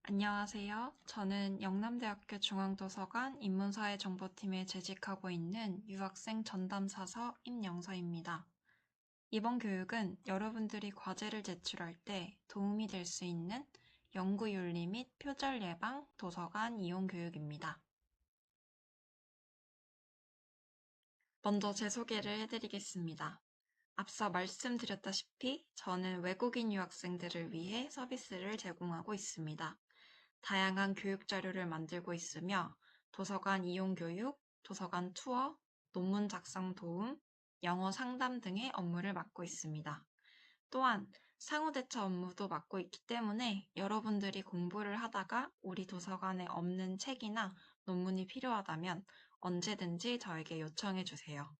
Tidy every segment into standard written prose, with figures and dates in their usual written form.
안녕하세요. 저는 영남대학교 중앙도서관 인문사회정보팀에 재직하고 있는 유학생 전담사서 임영서입니다. 이번 교육은 여러분들이 과제를 제출할 때 도움이 될 수 있는 연구윤리 및 표절 예방 도서관 이용 교육입니다. 먼저 제 소개를 해드리겠습니다. 앞서 말씀드렸다시피 저는 외국인 유학생들을 위해 서비스를 제공하고 있습니다. 다양한 교육 자료를 만들고 있으며 도서관 이용 교육, 도서관 투어, 논문 작성 도움, 영어 상담 등의 업무를 맡고 있습니다. 또한 상호 대처 업무도 맡고 있기 때문에 여러분들이 공부를 하다가 우리 도서관에 없는 책이나 논문이 필요하다면 언제든지 저에게 요청해 주세요.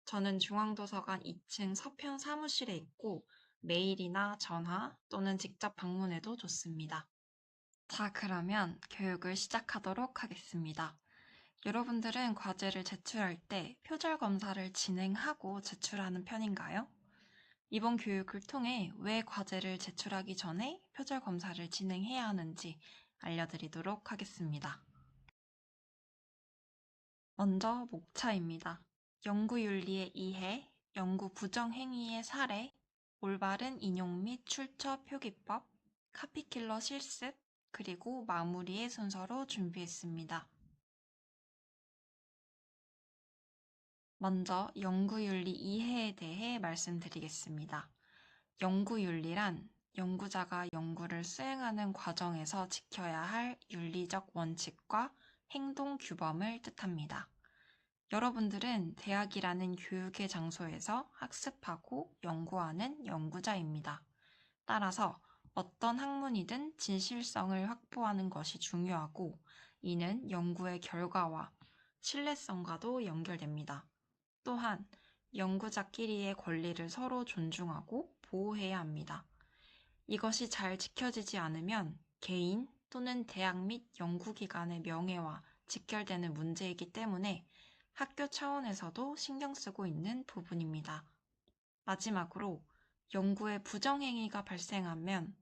저는 중앙도서관 2층 서편 사무실에 있고 메일이나 전화 또는 직접 방문해도 좋습니다. 자, 그러면 교육을 시작하도록 하겠습니다. 여러분들은 과제를 제출할 때 표절 검사를 진행하고 제출하는 편인가요? 이번 교육을 통해 왜 과제를 제출하기 전에 표절 검사를 진행해야 하는지 알려드리도록 하겠습니다. 먼저 목차입니다. 연구윤리의 이해, 연구 부정행위의 사례, 올바른 인용 및 출처 표기법, 카피킬러 실습, 그리고 마무리의 순서로 준비했습니다. 먼저 연구윤리 이해에 대해 말씀드리겠습니다. 연구윤리란 연구자가 연구를 수행하는 과정에서 지켜야 할 윤리적 원칙과 행동 규범을 뜻합니다. 여러분들은 대학이라는 교육의 장소에서 학습하고 연구하는 연구자입니다. 따라서 어떤 학문이든 진실성을 확보하는 것이 중요하고 이는 연구의 결과와 신뢰성과도 연결됩니다. 또한 연구자끼리의 권리를 서로 존중하고 보호해야 합니다. 이것이 잘 지켜지지 않으면 개인 또는 대학 및 연구기관의 명예와 직결되는 문제이기 때문에 학교 차원에서도 신경 쓰고 있는 부분입니다. 마지막으로 연구에 부정행위가 발생하면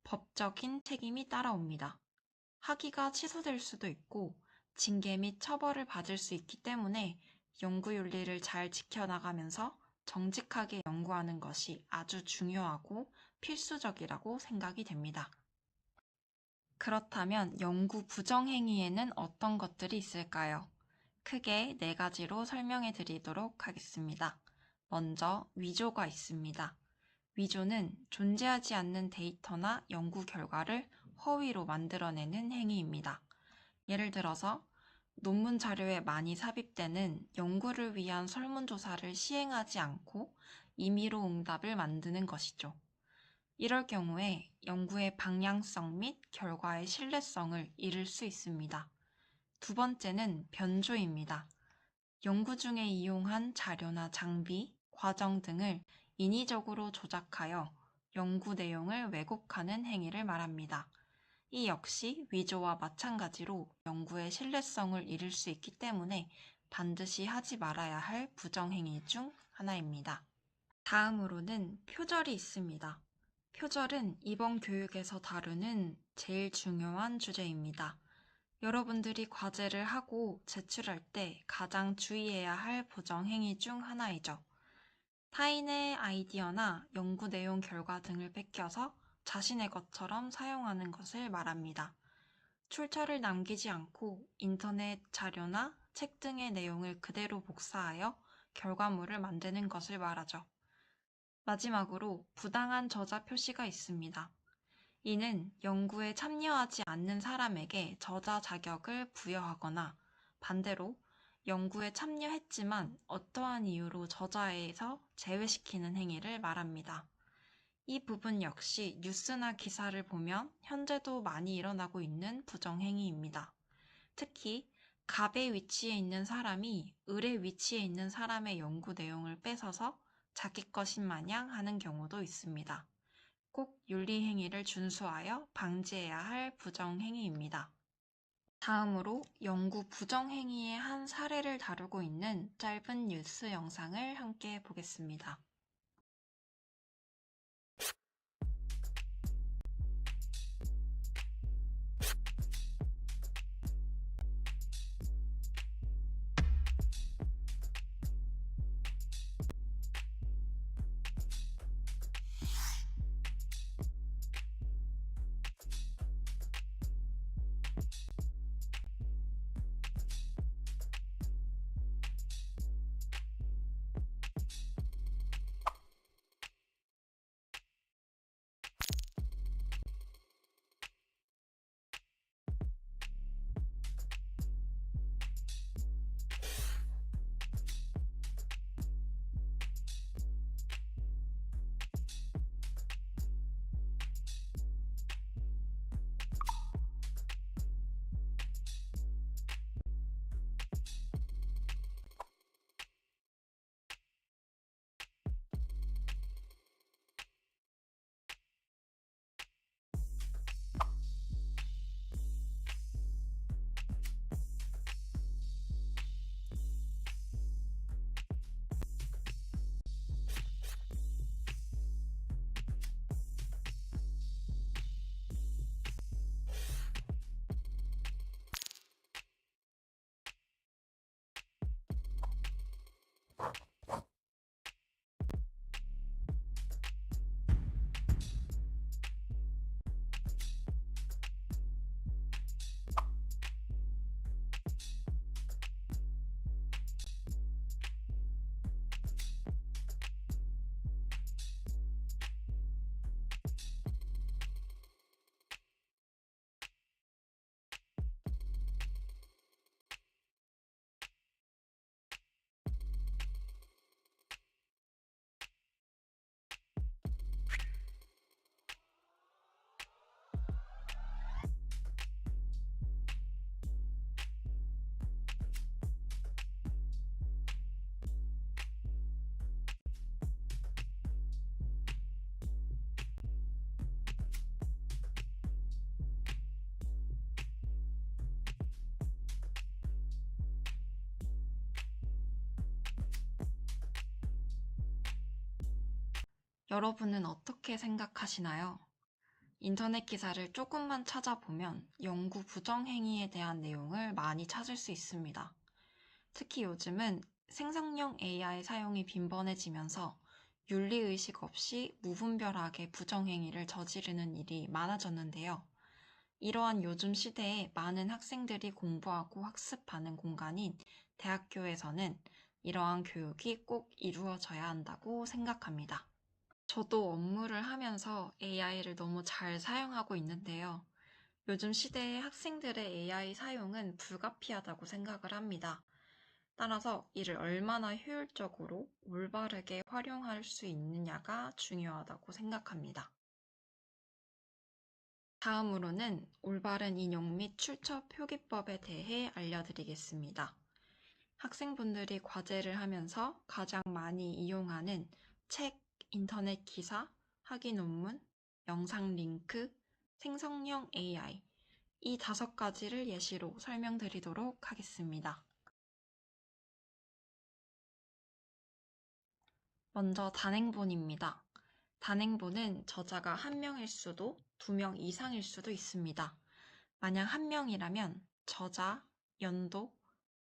법적인 책임이 따라옵니다. 학위가 취소될 수도 있고 징계 및 처벌을 받을 수 있기 때문에 연구윤리를 잘 지켜나가면서 정직하게 연구하는 것이 아주 중요하고 필수적이라고 생각이 됩니다. 그렇다면 연구 부정행위에는 어떤 것들이 있을까요? 크게 4가지로 설명해 드리도록 하겠습니다. 먼저 위조가 있습니다. 위조는 존재하지 않는 데이터나 연구 결과를 허위로 만들어내는 행위입니다. 예를 들어서 논문 자료에 많이 삽입되는 연구를 위한 설문조사를 시행하지 않고 임의로 응답을 만드는 것이죠. 이럴 경우에 연구의 방향성 및 결과의 신뢰성을 잃을 수 있습니다. 두 번째는 변조입니다. 연구 중에 이용한 자료나 장비, 과정 등을 인위적으로 조작하여 연구 내용을 왜곡하는 행위를 말합니다. 이 역시 위조와 마찬가지로 연구의 신뢰성을 잃을 수 있기 때문에 반드시 하지 말아야 할 부정행위 중 하나입니다. 다음으로는 표절이 있습니다. 표절은 이번 교육에서 다루는 제일 중요한 주제입니다. 여러분들이 과제를 하고 제출할 때 가장 주의해야 할 부정행위 중 하나이죠. 타인의 아이디어나 연구 내용 결과 등을 뺏겨서 자신의 것처럼 사용하는 것을 말합니다. 출처를 남기지 않고 인터넷 자료나 책 등의 내용을 그대로 복사하여 결과물을 만드는 것을 말하죠. 마지막으로 부당한 저자 표시가 있습니다. 이는 연구에 참여하지 않는 사람에게 저자 자격을 부여하거나 반대로 연구에 참여했지만 어떠한 이유로 저자에서 제외시키는 행위를 말합니다. 이 부분 역시 뉴스나 기사를 보면 현재도 많이 일어나고 있는 부정행위입니다. 특히 갑의 위치에 있는 사람이 을의 위치에 있는 사람의 연구 내용을 뺏어서 자기 것인 마냥 하는 경우도 있습니다. 꼭 윤리행위를 준수하여 방지해야 할 부정행위입니다. 다음으로 연구 부정행위의 한 사례를 다루고 있는 짧은 뉴스 영상을 함께 보겠습니다. 여러분은 어떻게 생각하시나요? 인터넷 기사를 조금만 찾아보면 연구 부정행위에 대한 내용을 많이 찾을 수 있습니다. 특히 요즘은 생성형 AI 사용이 빈번해지면서 윤리의식 없이 무분별하게 부정행위를 저지르는 일이 많아졌는데요. 이러한 요즘 시대에 많은 학생들이 공부하고 학습하는 공간인 대학교에서는 이러한 교육이 꼭 이루어져야 한다고 생각합니다. 저도 업무를 하면서 AI를 너무 잘 사용하고 있는데요. 요즘 시대의 학생들의 AI 사용은 불가피하다고 생각을 합니다. 따라서 이를 얼마나 효율적으로 올바르게 활용할 수 있느냐가 중요하다고 생각합니다. 다음으로는 올바른 인용 및 출처 표기법에 대해 알려드리겠습니다. 학생분들이 과제를 하면서 가장 많이 이용하는 책, 인터넷 기사, 학위 논문, 영상 링크, 생성형 AI 이 5가지를 예시로 설명드리도록 하겠습니다. 먼저 단행본입니다. 단행본은 저자가 1명일 수도 2명 이상일 수도 있습니다. 만약 1명이라면 저자, 연도,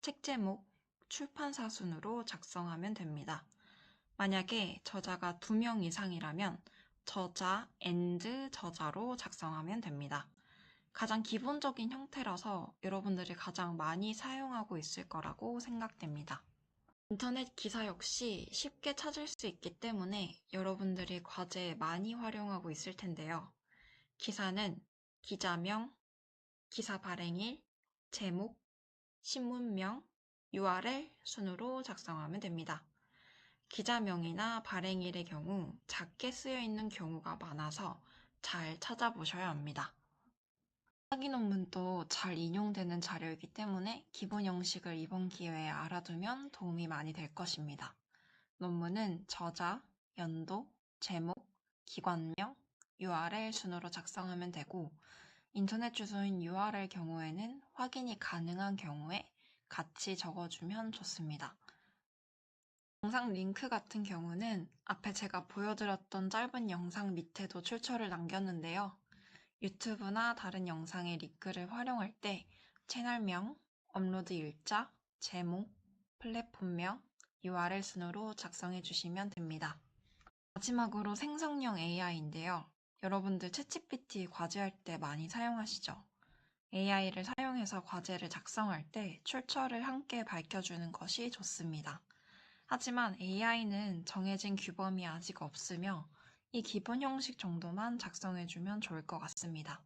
책 제목, 출판사 순으로 작성하면 됩니다. 만약에 저자가 2명 이상이라면 저자, 저자로 작성하면 됩니다. 가장 기본적인 형태라서 여러분들이 가장 많이 사용하고 있을 거라고 생각됩니다. 인터넷 기사 역시 쉽게 찾을 수 있기 때문에 여러분들이 과제에 많이 활용하고 있을 텐데요. 기사는 기자명, 기사 발행일, 제목, 신문명, URL 순으로 작성하면 됩니다. 기자명이나 발행일의 경우 작게 쓰여 있는 경우가 많아서 잘 찾아보셔야 합니다. 학위 논문도 잘 인용되는 자료이기 때문에 기본 형식을 이번 기회에 알아두면 도움이 많이 될 것입니다. 논문은 저자, 연도, 제목, 기관명, URL 순으로 작성하면 되고 인터넷 주소인 URL 경우에는 확인이 가능한 경우에 같이 적어주면 좋습니다. 영상 링크 같은 경우는 앞에 제가 보여드렸던 짧은 영상 밑에도 출처를 남겼는데요. 유튜브나 다른 영상의 링크를 활용할 때 채널명, 업로드 일자, 제목, 플랫폼명, URL 순으로 작성해 주시면 됩니다. 마지막으로 생성형 AI인데요. 여러분들 챗GPT 과제할 때 많이 사용하시죠? AI를 사용해서 과제를 작성할 때 출처를 함께 밝혀주는 것이 좋습니다. 하지만 AI는 정해진 규범이 아직 없으며 이 기본 형식 정도만 작성해주면 좋을 것 같습니다.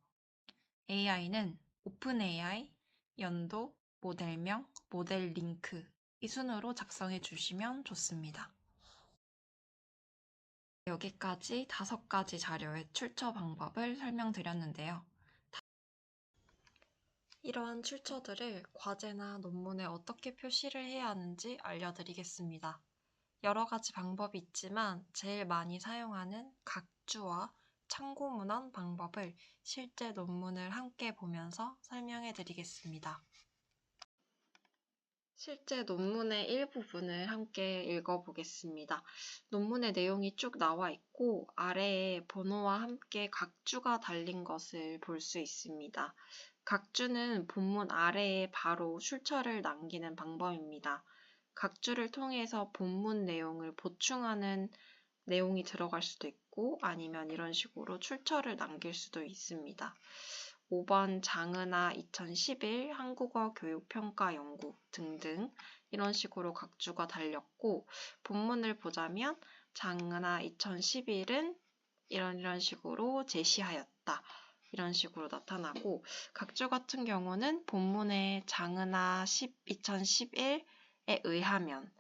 AI는 오픈AI, 연도, 모델명, 모델 링크 이 순으로 작성해 주시면 좋습니다. 여기까지 5가지 자료의 출처 방법을 설명드렸는데요. 이러한 출처들을 과제나 논문에 어떻게 표시를 해야 하는지 알려드리겠습니다. 여러 가지 방법이 있지만 제일 많이 사용하는 각주와 참고문헌 방법을 실제 논문을 함께 보면서 설명해 드리겠습니다. 실제 논문의 일부분을 함께 읽어보겠습니다. 논문의 내용이 쭉 나와 있고 아래에 번호와 함께 각주가 달린 것을 볼 수 있습니다. 각주는 본문 아래에 바로 출처를 남기는 방법입니다. 각주를 통해서 본문 내용을 보충하는 내용이 들어갈 수도 있고 아니면 이런 식으로 출처를 남길 수도 있습니다. 5번 장은하 2011 한국어 교육평가 연구 등등 이런 식으로 각주가 달렸고 본문을 보자면 장은하 2011은 이런 식으로 제시하였다. 이런 식으로 나타나고 각주 같은 경우는 본문의 장은하 2011에 의하면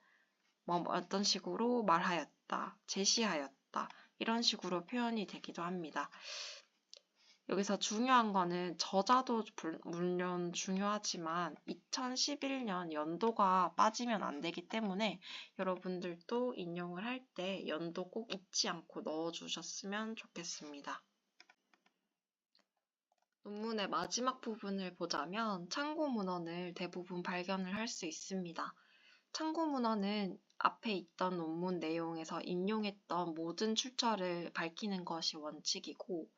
어떤 식으로 말하였다, 제시하였다 이런 식으로 표현이 되기도 합니다. 여기서 중요한 거는 저자도 물론 중요하지만 2011년 연도가 빠지면 안 되기 때문에 여러분들도 인용을 할 때 연도 꼭 잊지 않고 넣어주셨으면 좋겠습니다. 논문의 마지막 부분을 보자면 참고 문헌을 대부분 발견을 할 수 있습니다. 참고 문헌은 앞에 있던 논문 내용에서 인용했던 모든 출처를 밝히는 것이 원칙이고,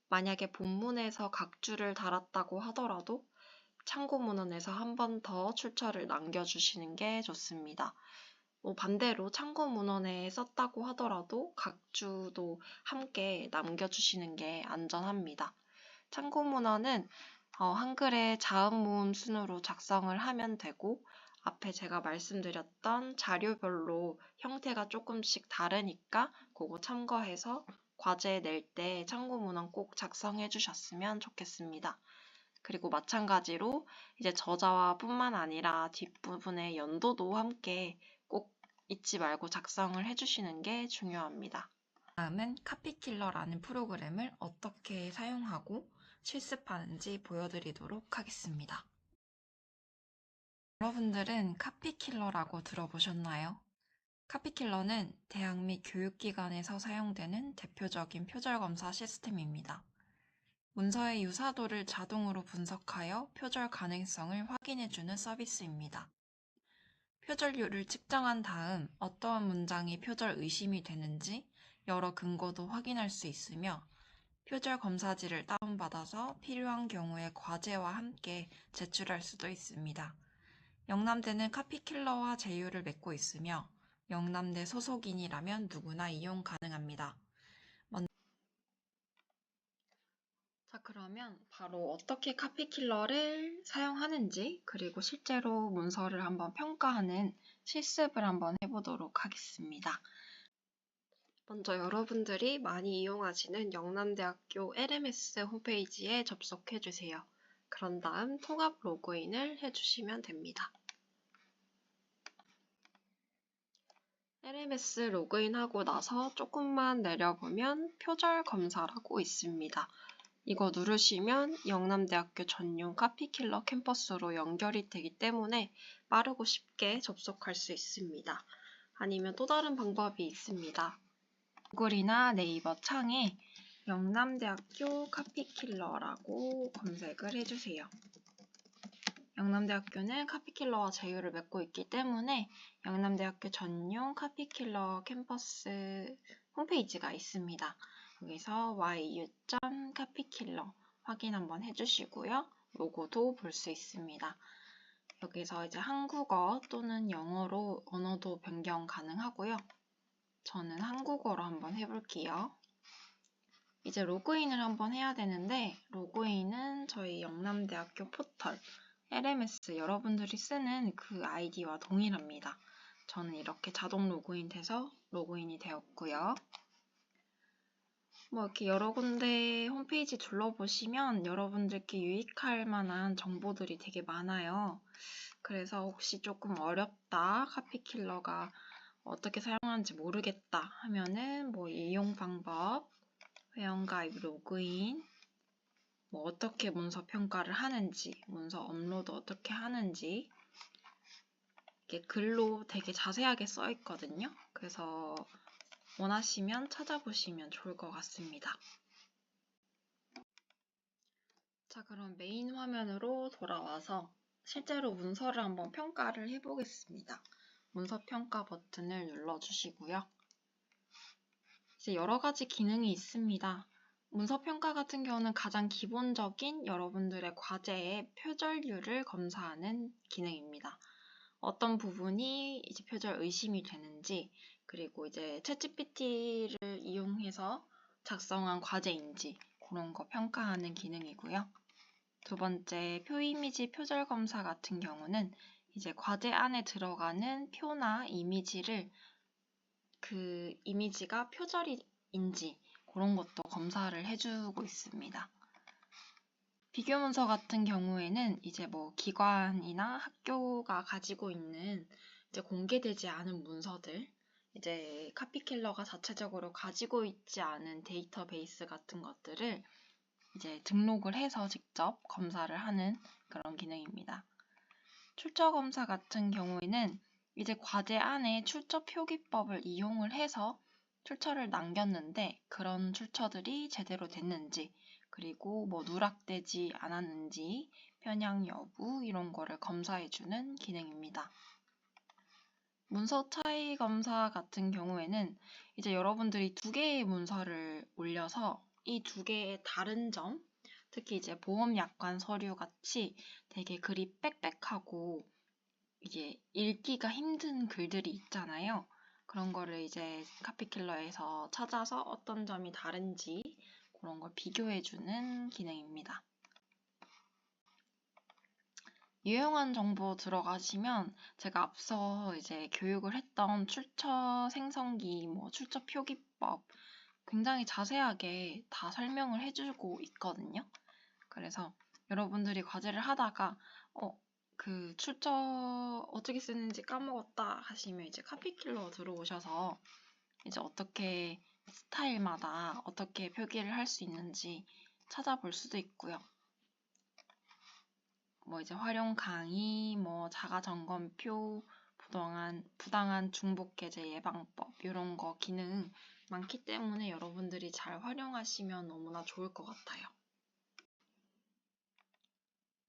만약에 본문에서 각주를 달았다고 하더라도 참고 문헌에서 한 번 더 출처를 남겨주시는 게 좋습니다. 반대로 참고 문헌에 썼다고 하더라도 각주도 함께 남겨주시는 게 안전합니다. 참고 문헌은 한글의 자음 모음 순으로 작성을 하면 되고, 앞에 제가 말씀드렸던 자료별로 형태가 조금씩 다르니까 그거 참고해서 과제 낼 때 참고 문헌 꼭 작성해 주셨으면 좋겠습니다. 그리고 마찬가지로 이제 저자와 뿐만 아니라 뒷부분의 연도도 함께 꼭 잊지 말고 작성을 해주시는 게 중요합니다. 다음은 카피킬러라는 프로그램을 어떻게 사용하고 실습하는지 보여드리도록 하겠습니다. 여러분들은 카피킬러라고 들어보셨나요? 카피킬러는 대학 및 교육기관에서 사용되는 대표적인 표절검사 시스템입니다. 문서의 유사도를 자동으로 분석하여 표절 가능성을 확인해주는 서비스입니다. 표절률을 측정한 다음 어떠한 문장이 표절 의심이 되는지 여러 근거도 확인할 수 있으며 표절 검사지를 다운받아서 필요한 경우에 과제와 함께 제출할 수도 있습니다. 영남대는 카피킬러와 제휴를 맺고 있으며 영남대 소속인이라면 누구나 이용 가능합니다. 자, 그러면 바로 어떻게 카피킬러를 사용하는지, 그리고 실제로 문서를 한번 평가하는 실습을 한번 해보도록 하겠습니다. 먼저 여러분들이 많이 이용하시는 영남대학교 LMS 홈페이지에 접속해주세요. 그런 다음 통합 로그인을 해주시면 됩니다. LMS 로그인하고 나서 조금만 내려보면 표절 검사라고 있습니다. 이거 누르시면 영남대학교 전용 카피킬러 캠퍼스로 연결이 되기 때문에 빠르고 쉽게 접속할 수 있습니다. 아니면 또 다른 방법이 있습니다. 구글이나 네이버 창에 영남대학교 카피킬러라고 검색을 해주세요. 영남대학교는 카피킬러와 제휴를 맺고 있기 때문에 영남대학교 전용 카피킬러 캠퍼스 홈페이지가 있습니다. 여기서 yu.카피킬러 확인 한번 해주시고요. 로고도 볼 수 있습니다. 여기서 이제 한국어 또는 영어로 언어도 변경 가능하고요. 저는 한국어로 한번 해볼게요. 이제 로그인을 한번 해야 되는데 로그인은 저희 영남대학교 포털 LMS 여러분들이 쓰는 그 아이디와 동일합니다. 저는 이렇게 자동 로그인 돼서 로그인이 되었고요. 이렇게 여러 군데 홈페이지 둘러보시면 여러분들께 유익할 만한 정보들이 되게 많아요. 그래서 혹시 조금 어렵다, 카피킬러가 어떻게 사용하는지 모르겠다 하면은 이용 방법, 회원가입 로그인, 어떻게 문서 평가를 하는지, 문서 업로드 어떻게 하는지 이게 글로 되게 자세하게 써 있거든요. 그래서 원하시면 찾아보시면 좋을 것 같습니다. 자, 그럼 메인 화면으로 돌아와서 실제로 문서를 한번 평가를 해보겠습니다. 문서 평가 버튼을 눌러주시고요. 이제 여러 가지 기능이 있습니다. 문서 평가 같은 경우는 가장 기본적인 여러분들의 과제의 표절률을 검사하는 기능입니다. 어떤 부분이 이제 표절 의심이 되는지, 그리고 이제 챗GPT를 이용해서 작성한 과제인지 그런 거 평가하는 기능이고요. 두 번째, 표 이미지 표절 검사 같은 경우는 이제 과제 안에 들어가는 표나 이미지를 그 이미지가 표절인지 그런 것도 검사를 해주고 있습니다. 비교 문서 같은 경우에는 이제 기관이나 학교가 가지고 있는 이제 공개되지 않은 문서들, 이제 카피킬러가 자체적으로 가지고 있지 않은 데이터베이스 같은 것들을 이제 등록을 해서 직접 검사를 하는 그런 기능입니다. 출처 검사 같은 경우에는 이제 과제 안에 출처 표기법을 이용을 해서 출처를 남겼는데 그런 출처들이 제대로 됐는지, 그리고 누락되지 않았는지, 편향 여부 이런 거를 검사해주는 기능입니다. 문서 차이 검사 같은 경우에는 이제 여러분들이 두 개의 문서를 올려서 이 두 개의 다른 점, 특히 이제 보험 약관 서류 같이 되게 글이 빽빽하고 이게 읽기가 힘든 글들이 있잖아요. 그런 거를 이제 카피킬러에서 찾아서 어떤 점이 다른지 그런 걸 비교해주는 기능입니다. 유용한 정보 들어가시면 제가 앞서 이제 교육을 했던 출처 생성기, 출처 표기법 굉장히 자세하게 다 설명을 해주고 있거든요. 그래서 여러분들이 과제를 하다가 그 출처 어떻게 쓰는지 까먹었다 하시면 이제 카피킬러 들어오셔서 이제 어떻게 스타일마다 어떻게 표기를 할 수 있는지 찾아볼 수도 있고요. 이제 활용 강의, 자가 점검표, 부당한 중복 게재 예방법 이런 거 기능 많기 때문에 여러분들이 잘 활용하시면 너무나 좋을 것 같아요.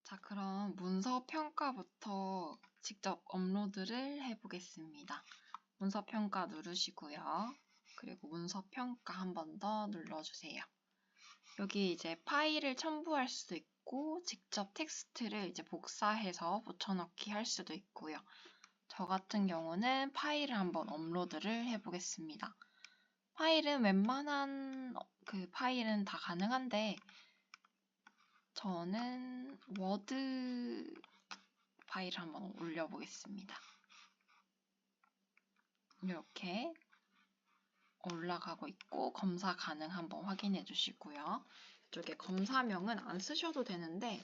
자, 그럼 문서 평가부터 직접 업로드를 해보겠습니다. 문서 평가 누르시고요. 그리고 문서 평가 한 번 더 눌러주세요. 여기 이제 파일을 첨부할 수도 있고 직접 텍스트를 이제 복사해서 붙여넣기 할 수도 있고요. 저 같은 경우는 파일을 한번 업로드를 해보겠습니다. 파일은 웬만한 그 파일은 다 가능한데 저는 워드 파일을 한번 올려보겠습니다. 이렇게 올라가고 있고 검사 가능 한번 확인해 주시고요. 이쪽에 검사명은 안 쓰셔도 되는데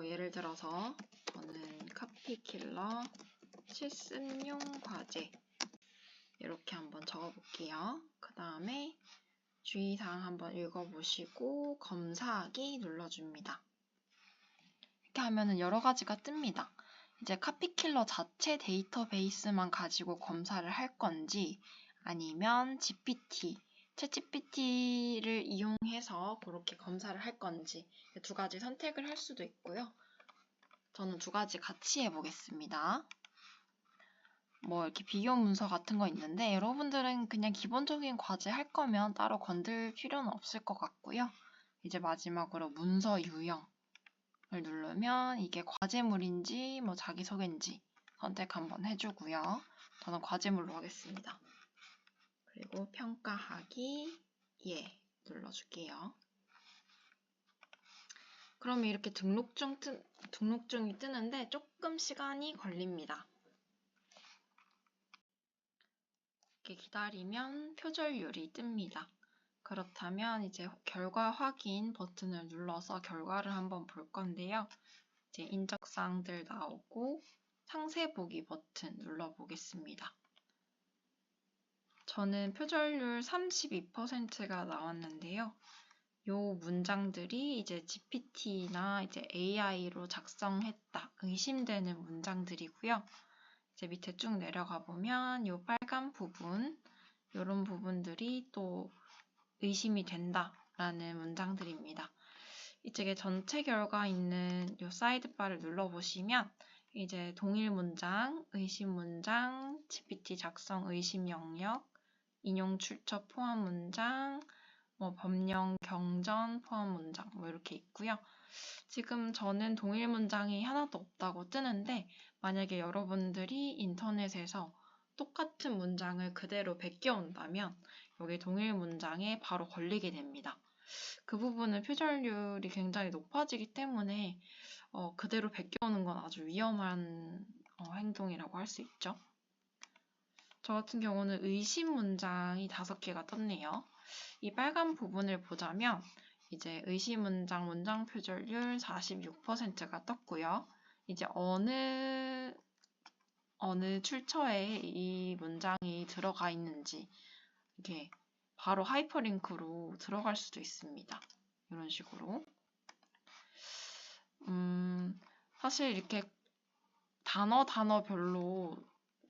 예를 들어서 저는 카피킬러 실습용 과제 이렇게 한번 적어볼게요. 그 다음에 주의사항 한번 읽어보시고 검사하기 눌러줍니다. 이렇게 하면은 여러 가지가 뜹니다. 이제 카피킬러 자체 데이터베이스만 가지고 검사를 할 건지 아니면 챗GPT를 이용해서 그렇게 검사를 할 건지 두 가지 선택을 할 수도 있고요. 저는 두 가지 같이 해보겠습니다. 이렇게 비교 문서 같은 거 있는데 여러분들은 그냥 기본적인 과제 할 거면 따로 건들 필요는 없을 것 같고요. 이제 마지막으로 문서 유형을 누르면 이게 과제물인지 자기소개인지 선택 한번 해주고요. 저는 과제물로 하겠습니다. 그리고 평가하기 예 눌러줄게요. 그러면 이렇게 등록중이 뜨는데 조금 시간이 걸립니다. 이렇게 기다리면 표절률이 뜹니다. 그렇다면 이제 결과 확인 버튼을 눌러서 결과를 한번 볼 건데요. 이제 인적사항들 나오고 상세 보기 버튼 눌러보겠습니다. 저는 표절률 32%가 나왔는데요. 요 문장들이 이제 GPT나 이제 AI로 작성했다 의심되는 문장들이고요. 이제 밑에 쭉 내려가 보면 요 빨간 부분, 요런 부분들이 또 의심이 된다라는 문장들입니다. 이쪽에 전체 결과 있는 요 사이드바를 눌러보시면 이제 동일 문장, 의심 문장, GPT 작성 의심 영역, 인용 출처 포함 문장, 법령 경전 포함 문장 이렇게 있고요. 지금 저는 동일 문장이 하나도 없다고 뜨는데 만약에 여러분들이 인터넷에서 똑같은 문장을 그대로 베껴온다면 여기 동일 문장에 바로 걸리게 됩니다. 그 부분은 표절률이 굉장히 높아지기 때문에 그대로 베껴오는 건 아주 위험한 행동이라고 할 수 있죠. 저 같은 경우는 의심 문장이 5개가 떴네요. 이 빨간 부분을 보자면 이제 의심 문장 문장 표절률 46%가 떴고요. 이제 어느 출처에 이 문장이 들어가 있는지 이게 바로 하이퍼링크로 들어갈 수도 있습니다. 이런 식으로. 사실 이렇게 단어별로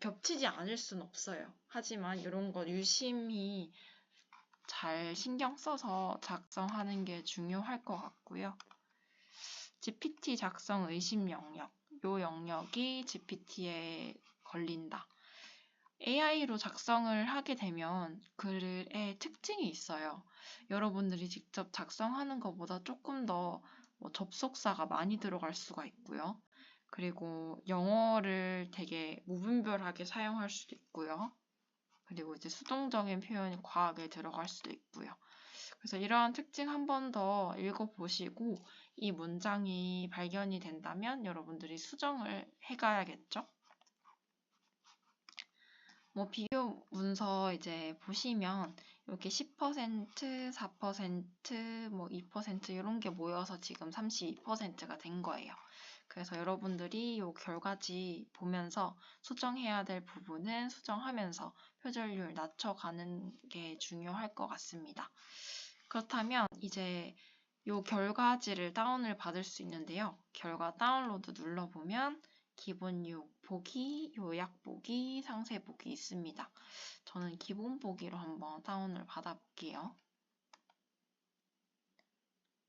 겹치지 않을 수는 없어요. 하지만 이런 거 유심히 잘 신경 써서 작성하는 게 중요할 것 같고요. GPT 작성 의심 영역, 이 영역이 GPT에 걸린다. AI로 작성을 하게 되면 글의 특징이 있어요. 여러분들이 직접 작성하는 것보다 조금 더 접속사가 많이 들어갈 수가 있고요. 그리고 영어를 되게 무분별하게 사용할 수도 있고요. 그리고 이제 수동적인 표현이 과하게 들어갈 수도 있고요. 그래서 이러한 특징 한 번 더 읽어보시고 이 문장이 발견이 된다면 여러분들이 수정을 해가야겠죠? 비교 문서 이제 보시면 이렇게 10%, 4%, 2% 이런 게 모여서 지금 32%가 된 거예요. 그래서 여러분들이 이 결과지 보면서 수정해야 될 부분은 수정하면서 표절률 낮춰가는 게 중요할 것 같습니다. 그렇다면 이제 이 결과지를 다운을 받을 수 있는데요. 결과 다운로드 눌러보면 기본 보기, 요약 보기, 상세 보기 있습니다. 저는 기본 보기로 한번 다운을 받아볼게요.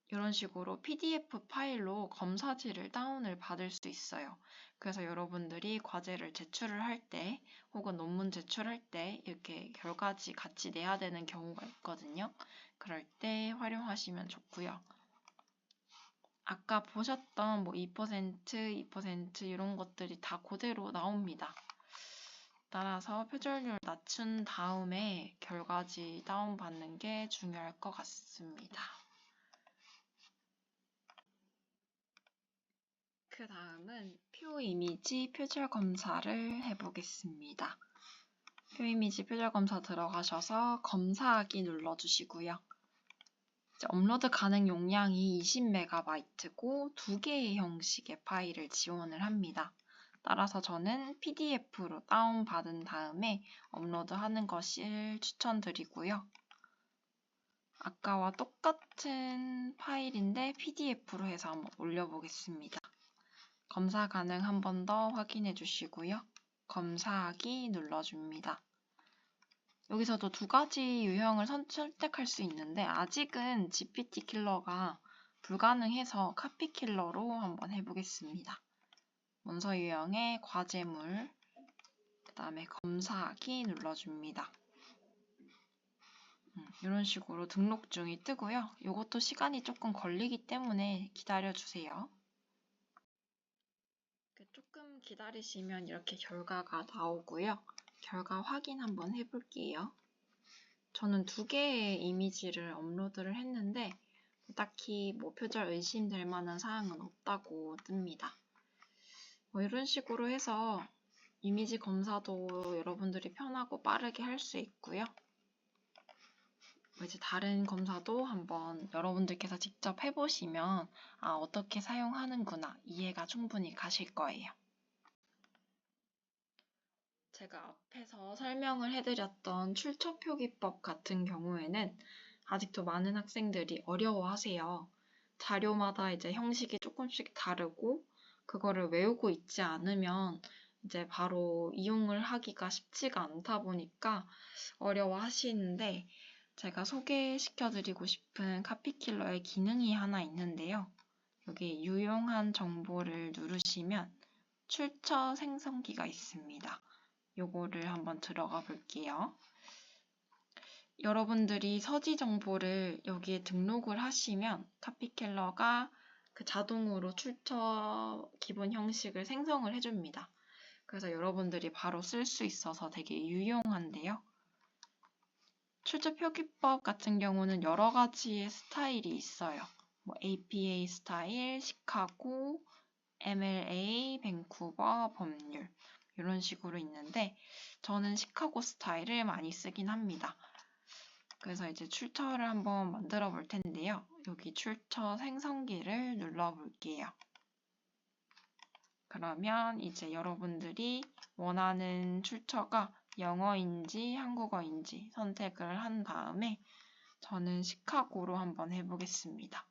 이런 식으로 PDF 파일로 검사지를 다운을 받을 수 있어요. 그래서 여러분들이 과제를 제출을 할 때 혹은 논문 제출할 때 이렇게 결과지 같이 내야 되는 경우가 있거든요. 그럴 때 활용하시면 좋고요. 아까 보셨던 2%, 2% 이런 것들이 다 그대로 나옵니다. 따라서 표절률 낮춘 다음에 결과지 다운받는 게 중요할 것 같습니다. 그 다음은 표 이미지 표절 검사를 해보겠습니다. 표 이미지 표절 검사 들어가셔서 검사하기 눌러주시고요. 업로드 가능 용량이 20MB고 2개의 형식의 파일을 지원을 합니다. 따라서 저는 PDF로 다운받은 다음에 업로드하는 것을 추천드리고요. 아까와 똑같은 파일인데 PDF로 해서 한번 올려보겠습니다. 검사 가능 한 번 더 확인해 주시고요. 검사하기 눌러줍니다. 여기서도 두 가지 유형을 선택할 수 있는데 아직은 GPT 킬러가 불가능해서 카피 킬러로 한번 해보겠습니다. 문서 유형의 과제물, 그 다음에 검사하기 눌러줍니다. 이런 식으로 등록 중이 뜨고요. 이것도 시간이 조금 걸리기 때문에 기다려주세요. 조금 기다리시면 이렇게 결과가 나오고요. 결과 확인 한번 해볼게요. 저는 2개의 이미지를 업로드를 했는데 딱히 표절 의심될 만한 사항은 없다고 뜹니다. 이런 식으로 해서 이미지 검사도 여러분들이 편하고 빠르게 할 수 있고요. 이제 다른 검사도 한번 여러분들께서 직접 해보시면 어떻게 사용하는구나 이해가 충분히 가실 거예요. 제가 앞에서 설명을 해드렸던 출처표기법 같은 경우에는 아직도 많은 학생들이 어려워하세요. 자료마다 이제 형식이 조금씩 다르고 그거를 외우고 있지 않으면 이제 바로 이용을 하기가 쉽지가 않다 보니까 어려워하시는데 제가 소개시켜드리고 싶은 카피킬러의 기능이 하나 있는데요. 여기 유용한 정보를 누르시면 출처 생성기가 있습니다. 요거를 한번 들어가 볼게요. 여러분들이 서지 정보를 여기에 등록을 하시면 카피킬러가 자동으로 출처 기본 형식을 생성을 해줍니다. 그래서 여러분들이 바로 쓸 수 있어서 되게 유용한데요. 출처 표기법 같은 경우는 여러 가지의 스타일이 있어요. APA 스타일, 시카고, MLA, 밴쿠버, 법률 이런 식으로 있는데 저는 시카고 스타일을 많이 쓰긴 합니다. 그래서 이제 출처를 한번 만들어 볼 텐데요. 여기 출처 생성기를 눌러 볼게요. 그러면 이제 여러분들이 원하는 출처가 영어인지 한국어인지 선택을 한 다음에 저는 시카고로 한번 해보겠습니다.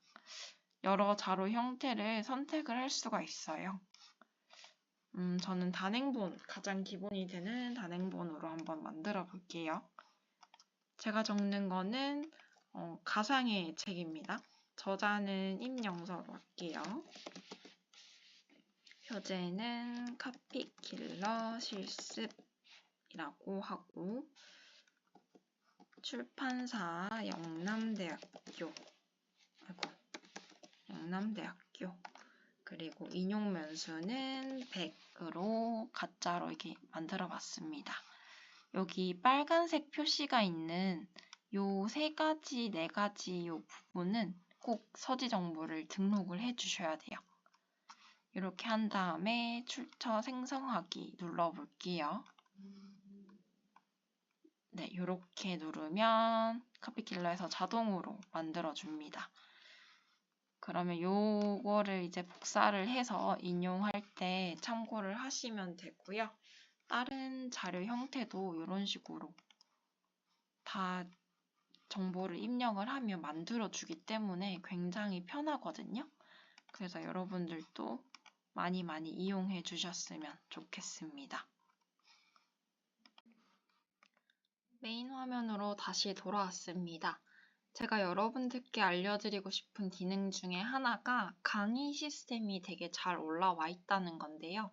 여러 자료 형태를 선택을 할 수가 있어요. 저는 단행본, 가장 기본이 되는 단행본으로 한번 만들어 볼게요. 제가 적는 거는 가상의 책입니다. 저자는 임영서로 할게요. 표제는 카피킬러 실습 이라고 하고 출판사 영남대학교 그리고 인용 면수는 100으로 가짜로 이렇게 만들어 봤습니다. 여기 빨간색 표시가 있는 요 세 가지, 네 가지 요 부분은 꼭 서지 정보를 등록을 해 주셔야 돼요. 이렇게 한 다음에 출처 생성하기 눌러볼게요. 네, 이렇게 누르면 카피킬러에서 자동으로 만들어줍니다. 그러면 요거를 이제 복사를 해서 인용할 때 참고를 하시면 되고요. 다른 자료 형태도 이런 식으로 다 정보를 입력을 하면 만들어주기 때문에 굉장히 편하거든요. 그래서 여러분들도 많이 이용해 주셨으면 좋겠습니다. 메인 화면으로 다시 돌아왔습니다. 제가 여러분들께 알려드리고 싶은 기능 중에 하나가 강의 시스템이 되게 잘 올라와 있다는 건데요.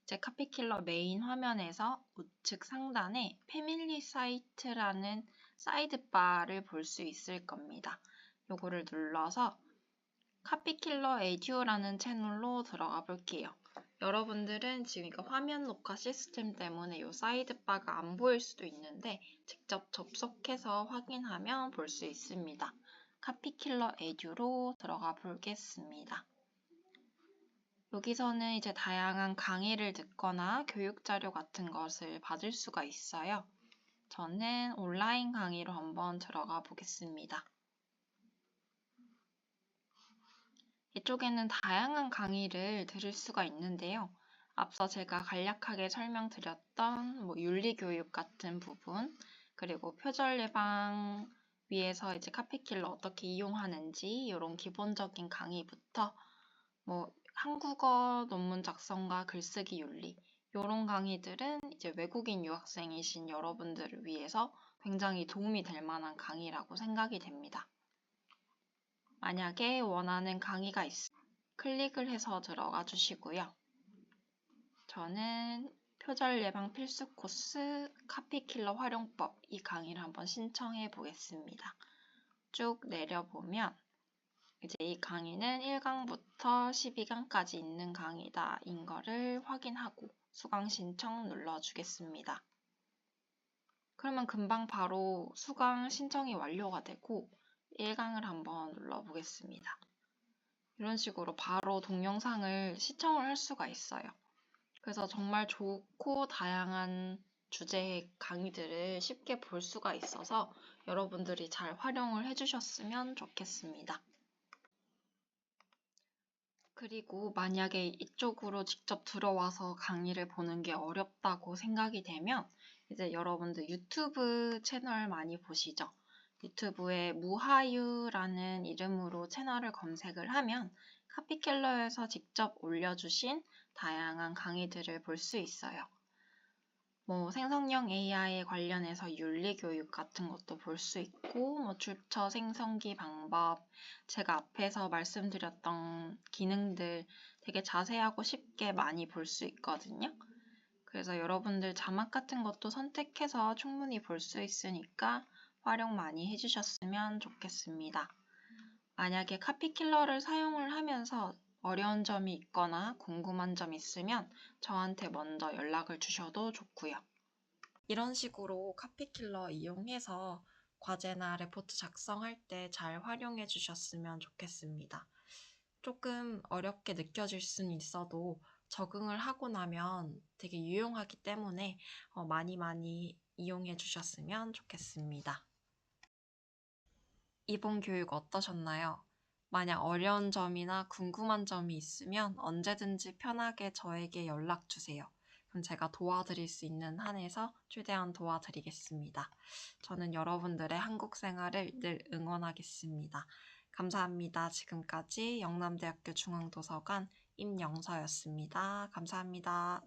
이제 카피킬러 메인 화면에서 우측 상단에 패밀리 사이트라는 사이드바를 볼 수 있을 겁니다. 요거를 눌러서 카피킬러 에듀라는 채널로 들어가 볼게요. 여러분들은 지금 이거 화면 녹화 시스템 때문에 이 사이드바가 안 보일 수도 있는데 직접 접속해서 확인하면 볼 수 있습니다. 카피킬러 에듀로 들어가 보겠습니다. 여기서는 이제 다양한 강의를 듣거나 교육 자료 같은 것을 받을 수가 있어요. 저는 온라인 강의로 한번 들어가 보겠습니다. 이쪽에는 다양한 강의를 들을 수가 있는데요. 앞서 제가 간략하게 설명드렸던 윤리교육 같은 부분, 그리고 표절 예방 위해서 이제 카피킬러 어떻게 이용하는지 이런 기본적인 강의부터 한국어 논문 작성과 글쓰기 윤리 이런 강의들은 이제 외국인 유학생이신 여러분들을 위해서 굉장히 도움이 될 만한 강의라고 생각이 됩니다. 만약에 원하는 강의가 있으면 클릭을 해서 들어가 주시고요. 저는 표절 예방 필수 코스 카피킬러 활용법 이 강의를 한번 신청해 보겠습니다. 쭉 내려보면 이제 이 강의는 1강부터 12강까지 있는 강의다 인 거를 확인하고 수강 신청 눌러주겠습니다. 그러면 금방 바로 수강 신청이 완료가 되고 1강을 한번 눌러보겠습니다. 이런 식으로 바로 동영상을 시청을 할 수가 있어요. 그래서 정말 좋고 다양한 주제의 강의들을 쉽게 볼 수가 있어서 여러분들이 잘 활용을 해주셨으면 좋겠습니다. 그리고 만약에 이쪽으로 직접 들어와서 강의를 보는 게 어렵다고 생각이 되면 이제 여러분들 유튜브 채널 많이 보시죠? 유튜브에 무하유라는 이름으로 채널을 검색을 하면 카피킬러에서 직접 올려주신 다양한 강의들을 볼 수 있어요. 생성형 AI에 관련해서 윤리교육 같은 것도 볼 수 있고, 출처 생성기 방법, 제가 앞에서 말씀드렸던 기능들 되게 자세하고 쉽게 많이 볼 수 있거든요. 그래서 여러분들 자막 같은 것도 선택해서 충분히 볼 수 있으니까 활용 많이 해주셨으면 좋겠습니다. 만약에 카피킬러를 사용을 하면서 어려운 점이 있거나 궁금한 점 있으면 저한테 먼저 연락을 주셔도 좋고요. 이런 식으로 카피킬러 이용해서 과제나 레포트 작성할 때 잘 활용해 주셨으면 좋겠습니다. 조금 어렵게 느껴질 수는 있어도 적응을 하고 나면 되게 유용하기 때문에 많이 이용해 주셨으면 좋겠습니다. 이번 교육 어떠셨나요? 만약 어려운 점이나 궁금한 점이 있으면 언제든지 편하게 저에게 연락 주세요. 그럼 제가 도와드릴 수 있는 한에서 최대한 도와드리겠습니다. 저는 여러분들의 한국 생활을 늘 응원하겠습니다. 감사합니다. 지금까지 영남대학교 중앙도서관 임영서였습니다. 감사합니다.